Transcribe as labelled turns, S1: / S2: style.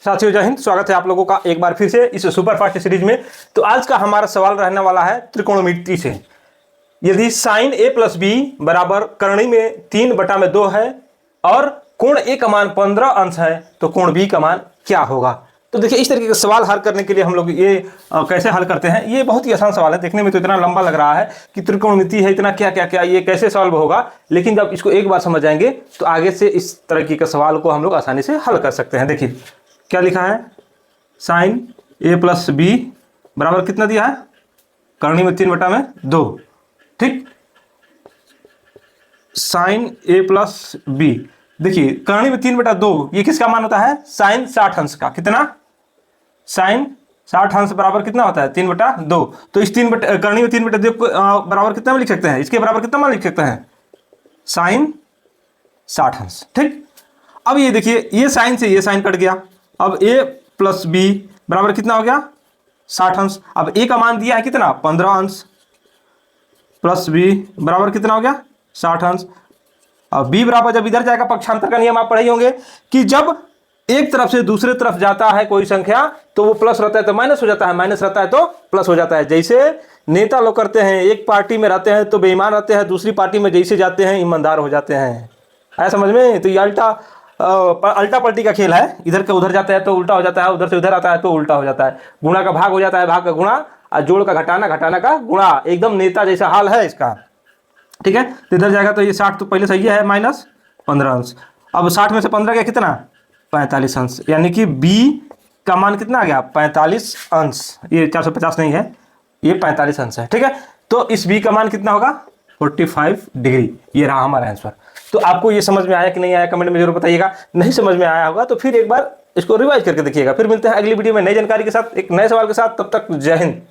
S1: साथियों जय हिंद। स्वागत है आप लोगों का एक बार फिर से इस सुपरफास्ट सीरीज में। तो आज का हमारा सवाल रहने वाला है त्रिकोणमिति से। यदि साइन a प्लस बी बराबर करणी में 3/2 है और कोण a का मान 15 अंश है तो कोण b का मान क्या होगा। तो देखिए, इस तरीके का सवाल हल करने के लिए हम लोग ये कैसे हल करते हैं। ये बहुत ही आसान सवाल है, देखने में तो इतना लंबा लग रहा है कि त्रिकोणमिति है, इतना क्या क्या क्या ये कैसे सॉल्व होगा। लेकिन जब इसको एक बार समझ जाएंगे तो आगे से इस तरह के सवाल को हम लोग आसानी से हल कर सकते हैं। देखिए क्या लिखा है, साइन a प्लस बी बराबर कितना दिया है, करणी में 3/2। ठीक, साइन a प्लस बी, देखिए करणी में 3/2 ये किसका मान होता है, साइन 60 अंश का। कितना, साइन 60 अंश बराबर कितना होता है 3/2। तो इस करणी में 3/2 बराबर कितना में लिख सकते हैं, इसके बराबर कितना मान लिख सकते हैं, साइन 60 अंश। ठीक, अब ये देखिए, ये साइन से ये साइन कट गया। अब a प्लस बी बराबर कितना हो गया, 60 अंश। अब a का मान दिया है कितना, 15 अंश, प्लस b बराबर कितना हो गया, 60 अंश। अब b बराबर, जब इधर जाएगा, पक्षांतर का नियम आप पढ़े होंगे कि जब एक तरफ से दूसरे तरफ जाता है कोई संख्या तो वो प्लस रहता है तो माइनस हो जाता है, माइनस रहता है तो प्लस हो जाता है। जैसे नेता लोग करते हैं, एक पार्टी में रहते हैं तो बेईमान रहते हैं, दूसरी पार्टी में जैसे जाते हैं ईमानदार हो जाते हैं। आया समझ में। तो ये अल्टा पल्टी का खेल है, इधर का उधर जाता है तो उल्टा हो जाता है, उधर से उधर आता है तो उल्टा हो जाता है। गुणा का भाग हो जाता है, भाग का गुणा, और जोड़ का घटाना, घटाना का गुणा। एकदम नेता जैसा हाल है इसका। ठीक है, तो इधर जाएगा तो ये 60 तो पहले सही है, माइनस 15 अंश। अब 60 में से 15 गया कितना, 45 अंश। यानी कि b का मान कितना आ गया, 45 अंश। ये 450 नहीं है, ये 45 अंश है। ठीक है, तो इस b का मान कितना होगा, 45 डिग्री। ये रहा हमारा आंसर। तो आपको ये समझ में आया कि नहीं आया, कमेंट में जरूर बताइएगा। नहीं समझ में आया होगा तो फिर एक बार इसको रिवाइज करके देखिएगा। फिर मिलते हैं अगली वीडियो में नई जानकारी के साथ, एक नए सवाल के साथ। तब तक जय हिंद।